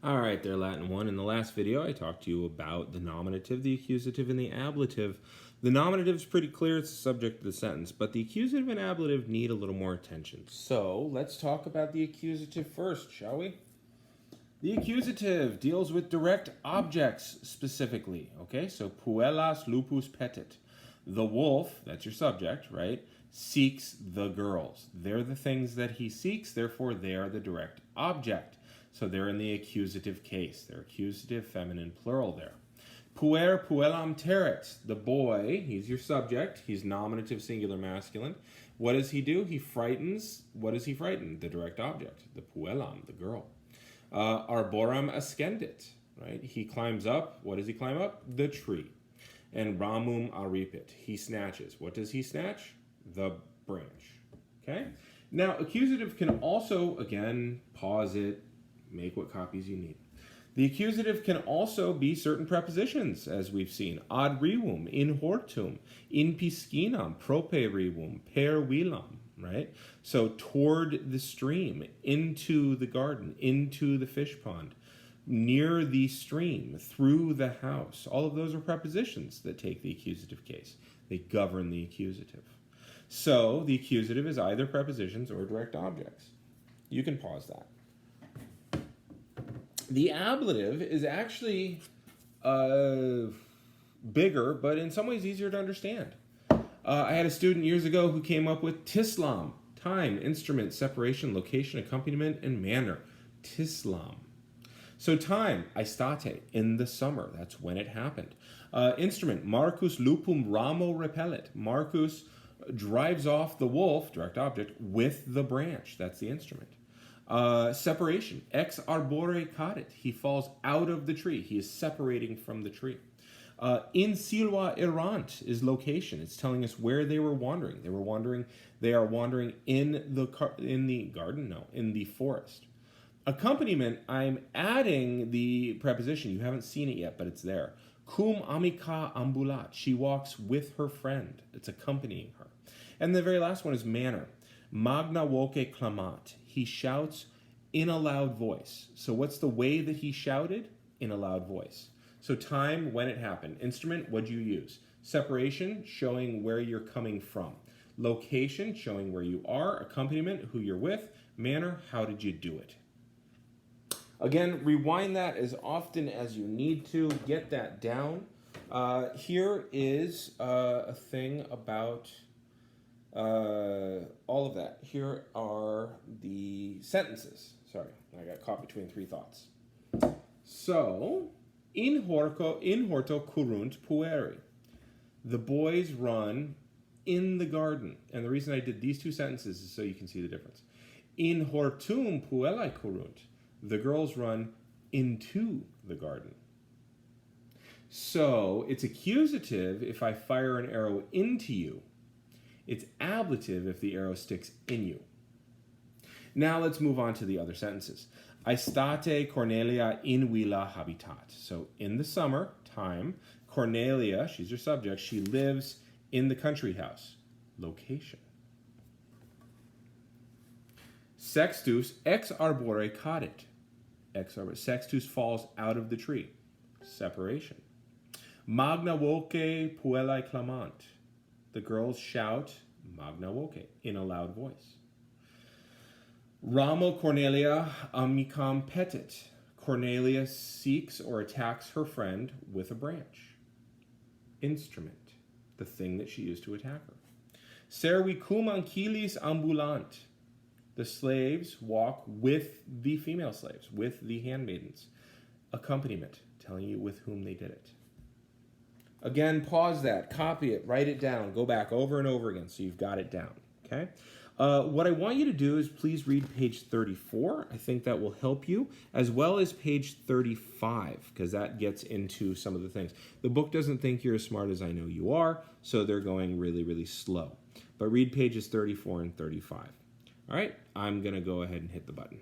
All right there, Latin 1. In the last video, I talked to you about the nominative, the accusative, and the ablative. The nominative is pretty clear. It's the subject of the sentence, but the accusative and ablative need a little more attention. So let's talk about the accusative first, shall we? The accusative deals with direct objects specifically, okay? So puellas lupus petit. The wolf, that's your subject, right, seeks the girls. They're the things that he seeks, therefore they are the direct object. So they're in the accusative case. They're accusative, feminine, plural there. Puer puellam teret. The boy, he's your subject. He's nominative, singular, masculine. What does he do? He frightens. What does he frighten? The direct object, the puellam, the girl. Arboram ascendit, right? He climbs up. What does he climb up? The tree. And ramum aripit. He snatches. What does he snatch? The branch. Okay? Now, accusative can also, again, pause it, make what copies you need. The accusative can also be certain prepositions, as we've seen. Ad revum, in hortum, in piscinam, prope revum, per villam, right? So toward the stream, into the garden, into the fish pond, near the stream, through the house. All of those are prepositions that take the accusative case. They govern the accusative. So the accusative is either prepositions or direct objects. You can pause that. The ablative is actually bigger, but in some ways easier to understand. I had a student years ago who came up with TISLAM, time, instrument, separation, location, accompaniment, and manner. TISLAM. So time, aestate, in the summer. That's when it happened. Instrument, Marcus lupum ramo repellet. Marcus drives off the wolf, direct object, with the branch. That's the instrument. Separation, ex arbore cadit. He falls out of the tree. He is separating from the tree. In silva errant is location. It's telling us where they were wandering. They are wandering in the garden? No, in the forest. Accompaniment, I'm adding the preposition. You haven't seen it yet, but it's there. Cum amica ambulat. She walks with her friend. It's accompanying her. And the very last one is manner. Magna voce clamat. He shouts in a loud voice. So what's the way that he shouted? In a loud voice. So time, when it happened. Instrument, what'd you use? Separation, showing where you're coming from. Location, showing where you are. Accompaniment, who you're with. Manner, how did you do it? Again, rewind that as often as you need to. Get that down. Here is a thing about all of that. Here are the sentences. Sorry, I got caught between three thoughts. So, in horto curunt pueri. The boys run in the garden. And the reason I did these two sentences is so you can see the difference. In hortum puellae curunt. The girls run into the garden. So, it's accusative if I fire an arrow into you. It's ablative if the arrow sticks in you. Now let's move on to the other sentences. Aestate Cornelia in villa habitat. So in the summer time, Cornelia, she's your subject, she lives in the country house. Location. Sextus ex arbore cadit. Sextus falls out of the tree. Separation. Magna voce puellae clamant. The girls shout, magna voce, in a loud voice. Ramo Cornelia amicam petit. Cornelia seeks or attacks her friend with a branch. Instrument, the thing that she used to attack her. Servi cum ancilis ambulant. The slaves walk with the female slaves, with the handmaidens. Accompaniment, telling you with whom they did it. Again, pause that, copy it, write it down, go back over and over again so you've got it down, okay? What I want you to do is please read page 34. I think that will help you, as well as page 35, because that gets into some of the things. The book doesn't think you're as smart as I know you are, so they're going really, really slow. But read pages 34 and 35. All right, I'm going to go ahead and hit the button.